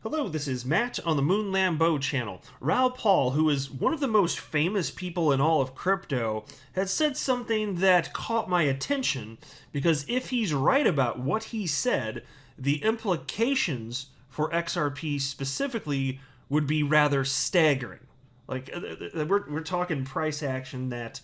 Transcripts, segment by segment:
Hello, this is Matt on the Moon Lambeau channel. Raoul, who is one of the most famous people in all of crypto, has said something that caught my attention because if he's right about what he said, the implications for XRP specifically would be rather staggering. Like, we're talking price action that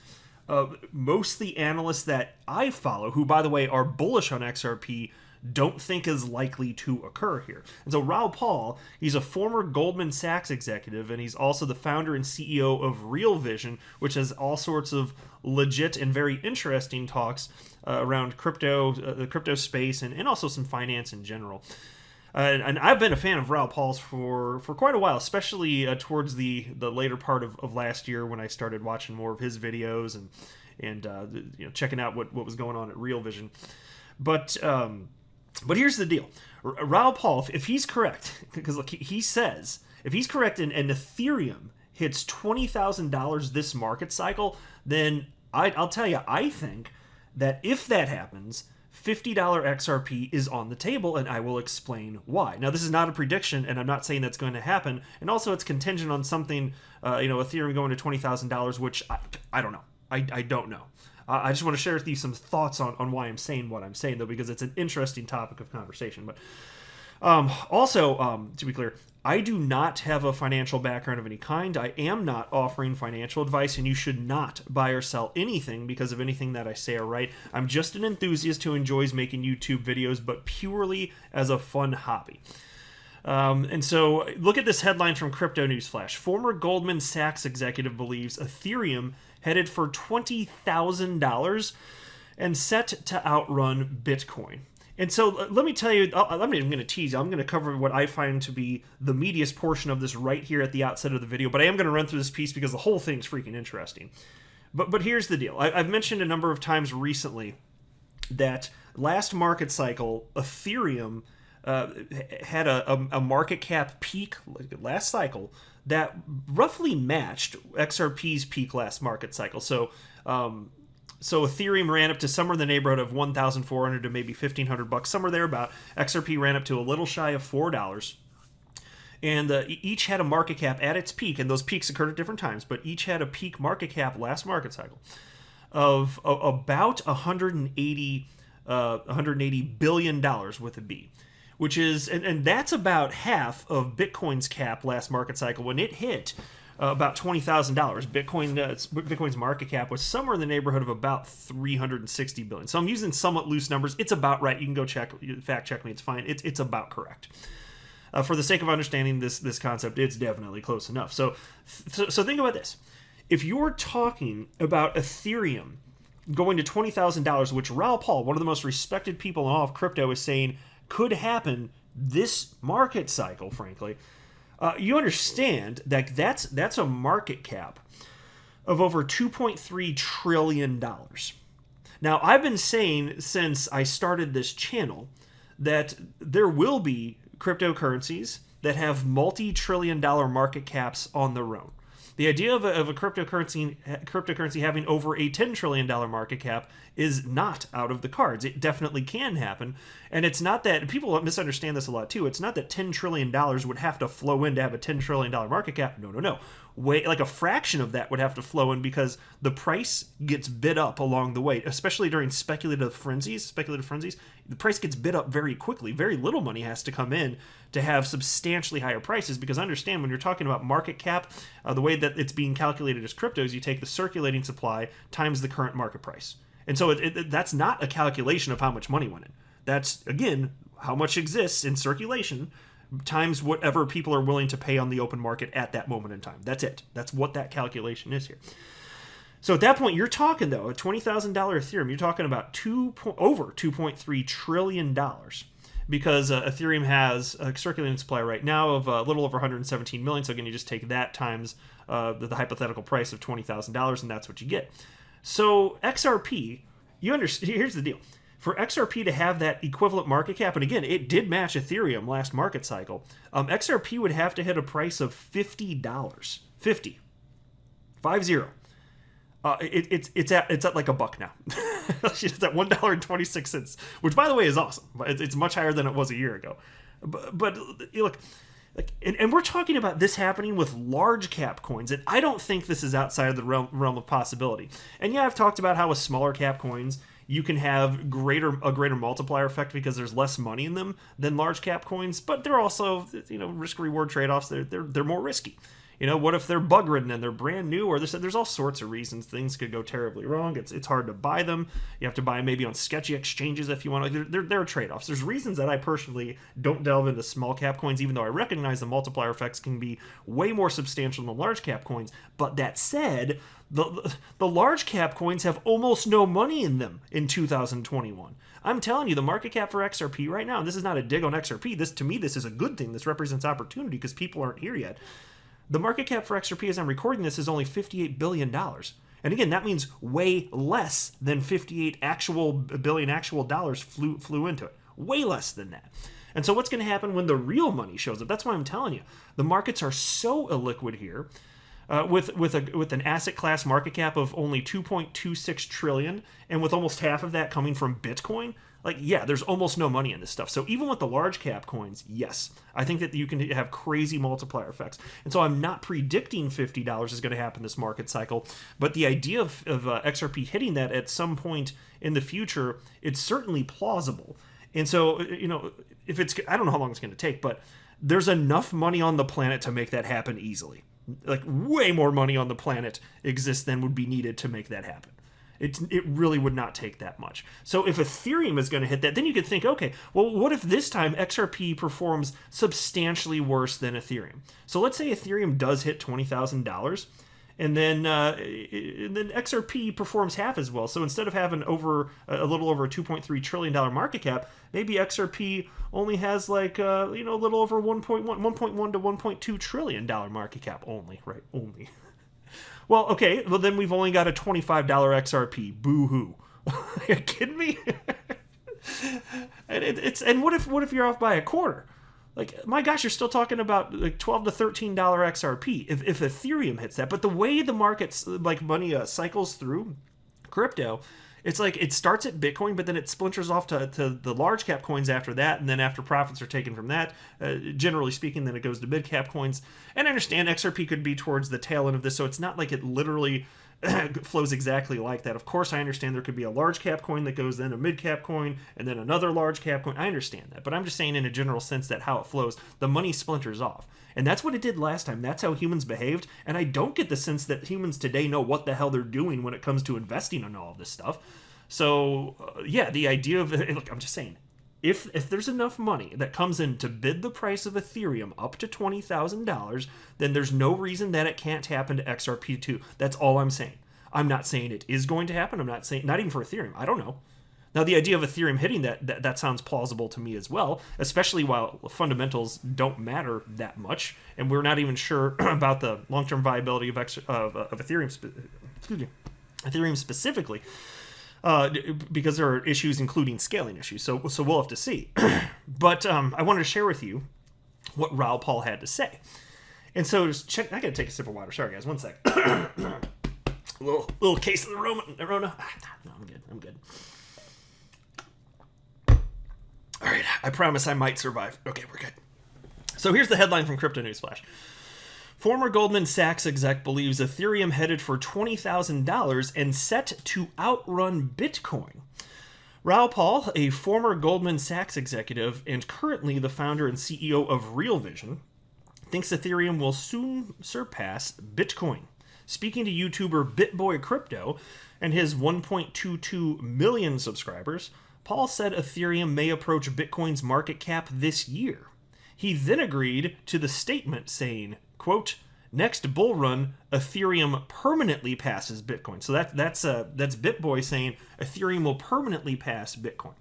most of the analysts that I follow, who, by the way, are bullish on XRP, don't think is likely to occur here. And so Raoul, he's a former Goldman Sachs executive, and he's also the founder and CEO of Real Vision, which has all sorts of legit and very interesting talks around crypto, the crypto space, and also some finance in general. And I've been a fan of Raoul's for quite a while, especially towards the later part of last year when I started watching more of his videos and checking out what was going on at Real Vision. But here's the deal. Raoul, if he's correct, because look, he says, if he's correct and Ethereum hits $20,000 this market cycle, then I'll tell you, I think that if that happens, $50 XRP is on the table, and I will explain why. Now, this is not a prediction, and I'm not saying that's going to happen, and also it's contingent on something, Ethereum going to $20,000, which I don't know. I don't know. I just want to share with you some thoughts on why I'm saying what I'm saying, though, because it's an interesting topic of conversation. But also, to be clear, I do not have a financial background of any kind. I am not offering financial advice, and you should not buy or sell anything because of anything that I say or write. I'm just an enthusiast who enjoys making YouTube videos, but purely as a fun hobby. And so look at this headline from Crypto Newsflash. Former Goldman Sachs executive believes Ethereum headed for $20,000 and set to outrun Bitcoin. And so let me tell you, I'm not even going to tease you. I'm going to cover what I find to be the meatiest portion of this right here at the outset of the video. But I am going to run through this piece because the whole thing's freaking interesting. But here's the deal. I've mentioned a number of times recently that last market cycle, Ethereum had a market cap peak last cycle that roughly matched XRP's peak last market cycle. So Ethereum ran up to somewhere in the neighborhood of $1,400 to maybe $1,500, somewhere there about. XRP ran up to a little shy of $4. And each had a market cap at its peak, and those peaks occurred at different times, but each had a peak market cap last market cycle of about $180 billion with a B. Which is, and that's about half of Bitcoin's cap last market cycle when it hit about $20,000. Bitcoin's market cap was somewhere in the neighborhood of about $360 billion. So I'm using somewhat loose numbers. It's about right. You can go fact check me. It's fine. It's about correct. For the sake of understanding this concept, it's definitely close enough. So think about this. If you're talking about Ethereum going to $20,000, which Raoul, one of the most respected people in all of crypto, is saying could happen this market cycle, frankly, you understand that that's a market cap of over $2.3 trillion. Now, I've been saying since I started this channel that there will be cryptocurrencies that have multi-trillion-dollar market caps on their own. The idea of a cryptocurrency having over a $10 trillion market cap is not out of the cards. It definitely can happen. And it's not that, people misunderstand this a lot too, it's not that $10 trillion would have to flow in to have a $10 trillion market cap. No. Like a fraction of that would have to flow in because the price gets bid up along the way, especially during speculative frenzies. The price gets bid up very quickly. Very little money has to come in to have substantially higher prices, because understand, when you're talking about market cap, the way that it's being calculated as crypto is you take the circulating supply times the current market price. And so that's not a calculation of how much money went in. That's, again, how much exists in circulation times whatever people are willing to pay on the open market at that moment in time. That's it. That's what that calculation is here. So at that point, you're talking, though, a $20,000 Ethereum, you're talking about over $2.3 trillion, because Ethereum has a circulating supply right now of a little over 117 million. So again, you just take that times the hypothetical price of $20,000, and that's what you get. So XRP, here's the deal. For XRP to have that equivalent market cap, and again, it did match Ethereum last market cycle, XRP would have to hit a price of $50. 50. It's at like $1 now. It's at $1.26, which, by the way, is awesome. It's much higher than it was a year ago. But look, Like, and we're talking about this happening with large cap coins, and I don't think this is outside of the realm of possibility. And yeah, I've talked about how with smaller cap coins you can have a greater multiplier effect because there's less money in them than large cap coins, but they're also, risk reward trade-offs. They're more risky. What if they're bug ridden and they're brand new, or there's all sorts of reasons things could go terribly wrong. It's hard to buy them. You have to buy maybe on sketchy exchanges if you want. There are trade-offs. There's reasons that I personally don't delve into small cap coins, even though I recognize the multiplier effects can be way more substantial than large cap coins. But that said, the large cap coins have almost no money in them in 2021. I'm telling you, the market cap for XRP right now, and this is not a dig on XRP. To me, this is a good thing. This represents opportunity because people aren't here yet. The market cap for XRP as I'm recording this is only $58 billion. And again, that means way less than 58 billion actual dollars flew into it. Way less than that. And so what's going to happen when the real money shows up? That's why I'm telling you. The markets are so illiquid here. With an asset class market cap of only 2.26 trillion, and with almost half of that coming from Bitcoin, there's almost no money in this stuff. So even with the large cap coins, yes, I think that you can have crazy multiplier effects. And so I'm not predicting $50 is going to happen this market cycle, but the idea of XRP hitting that at some point in the future, it's certainly plausible. And so, if I don't know how long it's going to take, but there's enough money on the planet to make that happen easily. Way more money on the planet exists than would be needed to make that happen. It really would not take that much. So if Ethereum is going to hit that, then you could think, okay, well, what if this time XRP performs substantially worse than Ethereum? So let's say Ethereum does hit $20,000, and then XRP performs half as well. So instead of having a little over a $2.3 trillion market cap, maybe XRP only has a little over 1.1 to 1.2 trillion dollar market cap only, right? Only. Well, okay, well then we've only got a $25 XRP. Boo-hoo. Are you kidding me? And what if you're off by a quarter? My gosh, you're still talking about $12 to $13 XRP if Ethereum hits that. But the way the markets money cycles through crypto, it's it starts at Bitcoin, but then it splinters off to the large cap coins after that, and then after profits are taken from that, generally speaking, then it goes to mid cap coins. And I understand XRP could be towards the tail end of this, so it's not like it literally flows exactly like that. Of course, I understand there could be a large cap coin that goes then a mid cap coin, and then another large cap coin. I understand that, but I'm just saying in a general sense that how it flows, the money splinters off. And that's what it did last time. That's how humans behaved, and I don't get the sense that humans today know what the hell they're doing when it comes to investing in all of this stuff. So, the idea of, I'm just saying, if there's enough money that comes in to bid the price of Ethereum up to $20,000, then there's no reason that it can't happen to XRP too. That's all I'm saying. I'm not saying it is going to happen. I'm not saying, not even for Ethereum. I don't know. Now, the idea of Ethereum hitting that sounds plausible to me as well, especially while fundamentals don't matter that much, and we're not even sure about the long-term viability of Ethereum, Ethereum specifically. Because there are issues, including scaling issues. So we'll have to see. But I wanted to share with you what Raoul had to say. And so just check. I gotta take a sip of water. Sorry, guys. 1 sec. little case of the Rona. No, I'm good. All right. I promise I might survive. Okay, we're good. So here's the headline from Crypto News Flash. Former Goldman Sachs exec believes Ethereum headed for $20,000 and set to outrun Bitcoin. Raoul, a former Goldman Sachs executive and currently the founder and CEO of Real Vision, thinks Ethereum will soon surpass Bitcoin. Speaking to YouTuber BitBoy Crypto and his 1.22 million subscribers, Paul said Ethereum may approach Bitcoin's market cap this year. He then agreed to the statement saying, quote, next bull run, Ethereum permanently passes Bitcoin. So that's BitBoy saying Ethereum will permanently pass Bitcoin.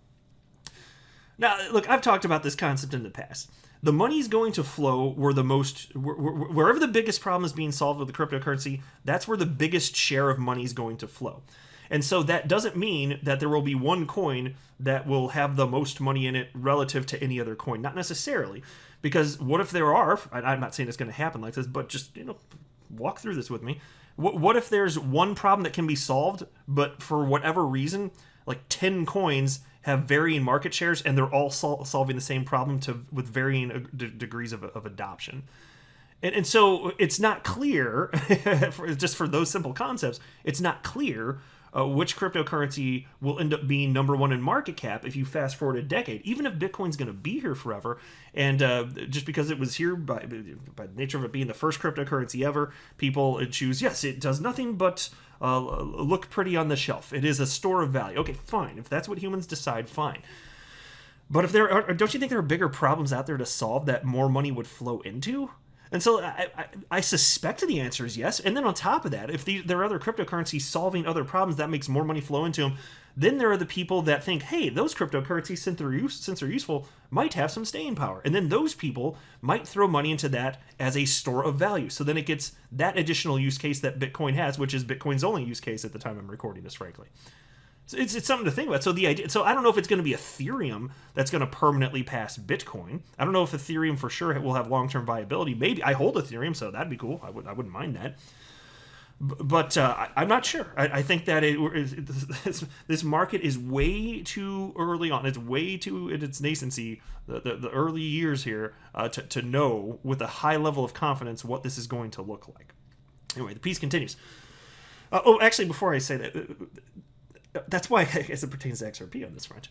Now, look, I've talked about this concept in the past. The money's going to flow wherever the biggest problem is being solved with the cryptocurrency, that's where the biggest share of money is going to flow. And so that doesn't mean that there will be one coin that will have the most money in it relative to any other coin. Not necessarily. Because what if there are, I'm not saying it's going to happen like this, but just, walk through this with me. What if there's one problem that can be solved, but for whatever reason, 10 coins have varying market shares, and they're all solving the same problem with varying degrees of adoption. And so it's not clear, just for those simple concepts, it's not clear which cryptocurrency will end up being number one in market cap if you fast forward a decade, even if Bitcoin's going to be here forever. And just because it was here by the nature of it being the first cryptocurrency ever, people choose, yes, it does nothing but look pretty on the shelf. It is a store of value. Okay, fine. If that's what humans decide, fine. But if don't you think there are bigger problems out there to solve that more money would flow into? And so I suspect the answer is yes. And then on top of that, if there are other cryptocurrencies solving other problems that makes more money flow into them, then there are the people that think, hey, those cryptocurrencies, since they're useful, might have some staying power. And then those people might throw money into that as a store of value. So then it gets that additional use case that Bitcoin has, which is Bitcoin's only use case at the time I'm recording this, frankly. So it's something to think about. So I don't know if it's going to be Ethereum that's going to permanently pass Bitcoin. I don't know if Ethereum for sure will have long-term viability. Maybe I hold Ethereum, so that'd be cool. I wouldn't mind that. But I'm not sure. I think that this market is way too early on. It's way too in its nascency, the early years here, to know with a high level of confidence what this is going to look like. Anyway, the piece continues. Actually, before I say that. That's why I guess it pertains to XRP on this front.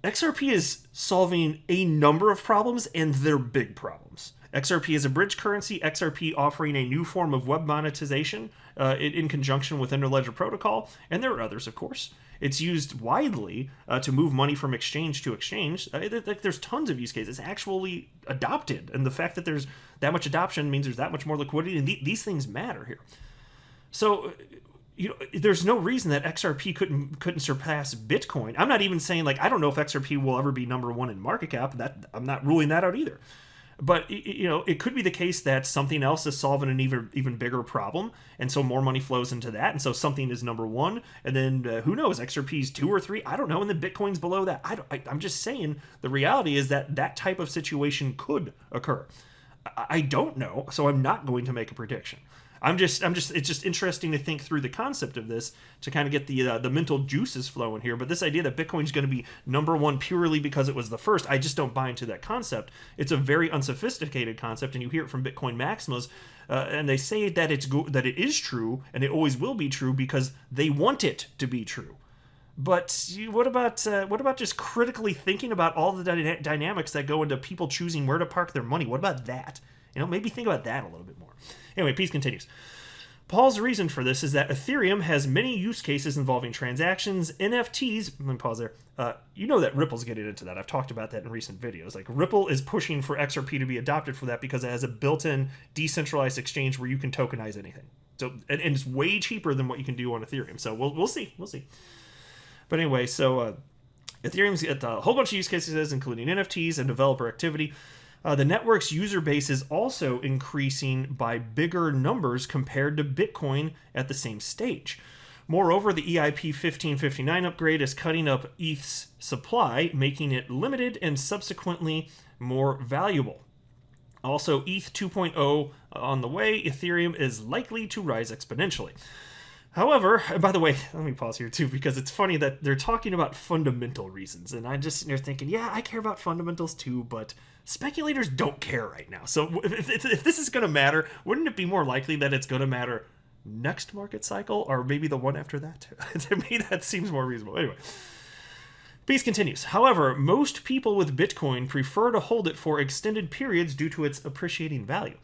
XRP is solving a number of problems, and they're big problems. XRP is a bridge currency, XRP offering a new form of web monetization in conjunction with Interledger Protocol, and there are others, of course. It's used widely to move money from exchange to exchange. There's tons of use cases. It's actually adopted, and the fact that there's that much adoption means there's that much more liquidity, and these things matter here. So there's no reason that XRP couldn't surpass Bitcoin. I'm not even saying, I don't know if XRP will ever be number one in market cap. That I'm not ruling that out either. But it could be the case that something else is solving an even bigger problem, and so more money flows into that, and so something is number one, and then who knows, XRP's 2 or 3, I don't know, and then Bitcoin's below that. I'm just saying the reality is that type of situation could occur. I don't know, so I'm not going to make a prediction. It's just interesting to think through the concept of this to kind of get the mental juices flowing here. But this idea that Bitcoin's going to be number one purely because it was the first, I just don't buy into that concept. It's a very unsophisticated concept, and you hear it from Bitcoin Maximas, and they say that that it is true, and it always will be true because they want it to be true. But what about just critically thinking about all the dynamics that go into people choosing where to park their money? What about that? Maybe think about that a little bit more. Anyway, piece continues. Paul's reason for this is that Ethereum has many use cases involving transactions, NFTs. Let me pause there. That Ripple's getting into that. I've talked about that in recent videos. Ripple is pushing for XRP to be adopted for that because it has a built-in decentralized exchange where you can tokenize anything. So and it's way cheaper than what you can do on Ethereum. So we'll see. But anyway, so Ethereum's got a whole bunch of use cases, including NFTs and developer activity. The network's user base is also increasing by bigger numbers compared to Bitcoin at the same stage. Moreover, the EIP 1559 upgrade is cutting up ETH's supply, making it limited and subsequently more valuable. Also, ETH 2.0 on the way, Ethereum is likely to rise exponentially. However, by the way, let me pause here too, because it's funny that they're talking about fundamental reasons, and I'm just thinking, yeah, I care about fundamentals too, but speculators don't care right now. So if this is going to matter, wouldn't it be more likely that it's going to matter next market cycle, or maybe the one after that? To me, that seems more reasonable. Anyway, piece continues. However, most people with Bitcoin prefer to hold it for extended periods due to its appreciating value.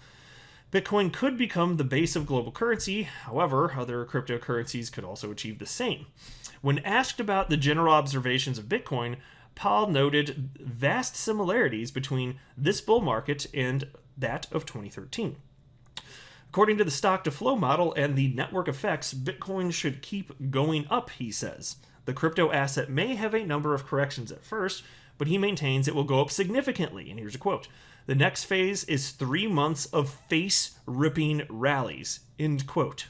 Bitcoin could become the base of global currency. However, other cryptocurrencies could also achieve the same. When asked about the general observations of Bitcoin, Paul noted vast similarities between this bull market and that of 2013. According to the stock-to-flow model and the network effects, Bitcoin should keep going up, he says. The crypto asset may have a number of corrections at first, but he maintains it will go up significantly. And here's a quote. The next phase is 3 months of face-ripping rallies. End quote.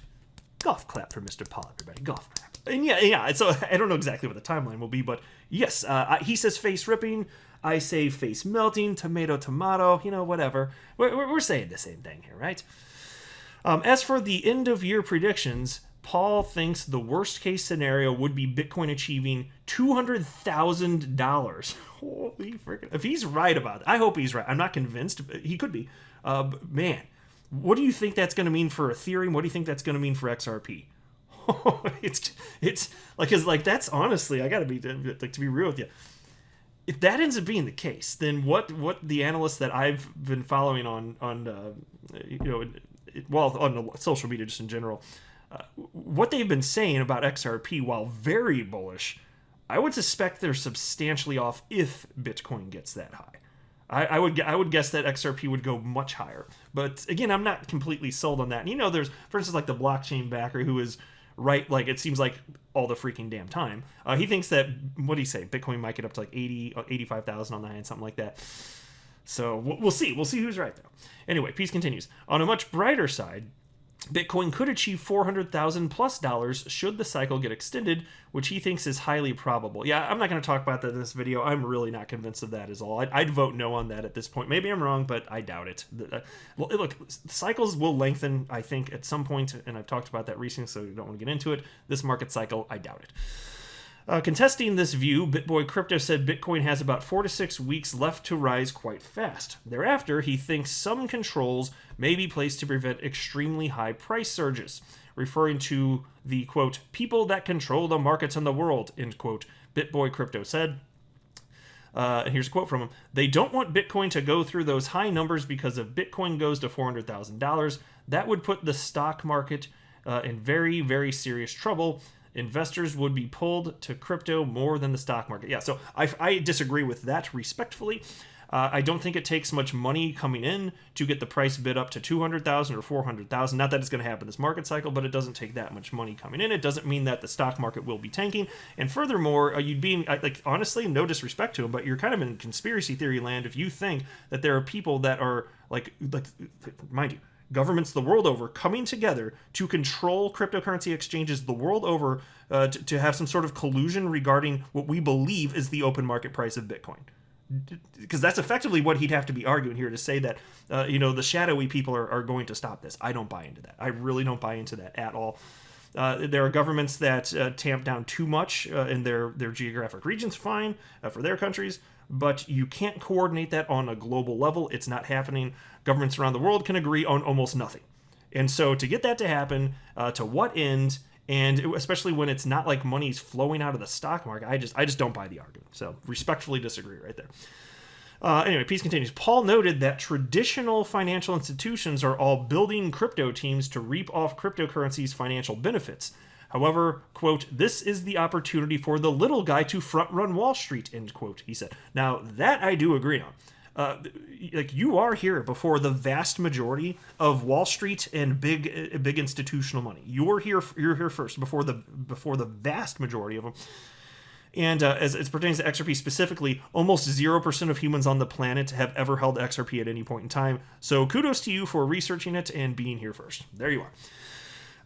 Golf clap for Mr. Paul, everybody. Golf clap. And yeah. So I don't know exactly what the timeline will be, but yes, he says face-ripping. I say face-melting, tomato, whatever. We're saying the same thing here, right? As for the end-of-year predictions, Paul thinks the worst case scenario would be Bitcoin achieving $200,000. Holy freaking! If he's right about it, I hope he's right. I'm not convinced, but he could be. But man, what do you think that's going to mean for Ethereum? What do you think that's going to mean for XRP? it's like that's honestly, I gotta be like, to be real with you. If that ends up being the case, then what the analysts that I've been following on social media just in general, what they've been saying about XRP, while very bullish, I would suspect they're substantially off if Bitcoin gets that high. I would guess that XRP would go much higher. But again, I'm not completely sold on that. And there's, for instance, like the blockchain backer who is right, like it seems like all the freaking damn time. He thinks that, what do you say, Bitcoin might get up to like 85,000 on the high end, something like that. So we'll see. We'll see who's right, though. Anyway, Peace continues. On a much brighter side, Bitcoin could achieve $400,000+ should the cycle get extended, which he thinks is highly probable. Yeah, I'm not going to talk about that in this video. I'm really not convinced of that as all. I'd vote no on that at this point. Maybe I'm wrong, but I doubt it. Well, look, cycles will lengthen, I think, at some point, and I've talked about that recently, so you don't want to get into it. This market cycle, I doubt it. Contesting this view, BitBoy Crypto said Bitcoin has about 4 to 6 weeks left to rise quite fast. Thereafter, he thinks some controls may be placed to prevent extremely high price surges, referring to the, quote, people that control the markets in the world, end quote, BitBoy Crypto said. And here's a quote from him. They don't want Bitcoin to go through those high numbers because if Bitcoin goes to $400,000, that would put the stock market in very, very serious trouble. Investors would be pulled to crypto more than the stock market. Yeah, so I disagree with that respectfully. I don't think it takes much money coming in to get the price bid up to 200,000 or 400,000. Not that it's going to happen this market cycle, but it doesn't take that much money coming in. It doesn't mean that the stock market will be tanking. And furthermore, you'd be like, honestly, no disrespect to him, but you're kind of in conspiracy theory land if you think that there are people that are like mind you, governments the world over coming together to control cryptocurrency exchanges the world over to have some sort of collusion regarding what we believe is the open market price of Bitcoin. Because that's effectively what he'd have to be arguing here to say that, the shadowy people are going to stop this. I don't buy into that. I really don't buy into that at all. There are governments that tamp down too much in their geographic regions, fine, for their countries, but you can't coordinate that on a global level. It's not happening. Governments around the world can agree on almost nothing. And so to get that to happen, to what end, and especially when it's not like money's flowing out of the stock market, I just don't buy the argument. So respectfully disagree right there. Anyway, Peace continues. Paul noted that traditional financial institutions are all building crypto teams to reap off cryptocurrency's financial benefits. However, quote, this is the opportunity for the little guy to front-run Wall Street, end quote, he said. Now, that I do agree on. You are here before the vast majority of Wall Street and big institutional money. You're here first before the vast majority of them. And as it pertains to XRP specifically, almost 0% of humans on the planet have ever held XRP at any point in time. So kudos to you for researching it and being here first. There you are.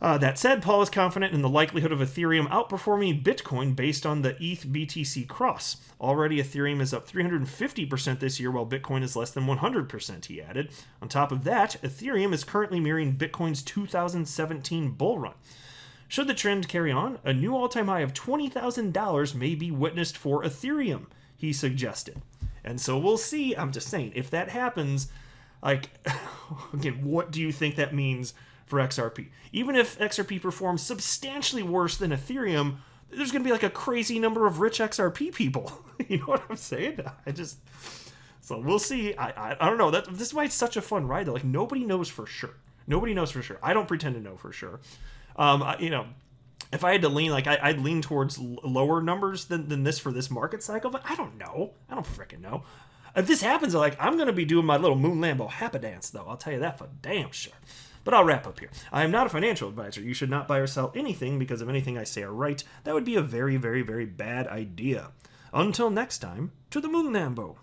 That said, Paul is confident in the likelihood of Ethereum outperforming Bitcoin based on the ETH BTC cross. Already, Ethereum is up 350% this year, while Bitcoin is less than 100%, he added. On top of that, Ethereum is currently mirroring Bitcoin's 2017 bull run. Should the trend carry on, a new all-time high of $20,000 may be witnessed for Ethereum, he suggested. And so we'll see. I'm just saying, if that happens, again, what do you think that means for XRP? Even if XRP performs substantially worse than Ethereum, there's going to be like a crazy number of rich XRP people. You know what I'm saying? So we'll see. I don't know. This is why it's such a fun ride, though. Like, nobody knows for sure. Nobody knows for sure. I don't pretend to know for sure. If I had to lean, I'd lean towards lower numbers than this for this market cycle, but I don't know. I don't freaking know. If this happens, I'm going to be doing my little Moon Lambo Happa dance, though. I'll tell you that for damn sure. But I'll wrap up here. I am not a financial advisor. You should not buy or sell anything because if anything I say are right, that would be a very, very, very bad idea. Until next time, to the Moon Lambo.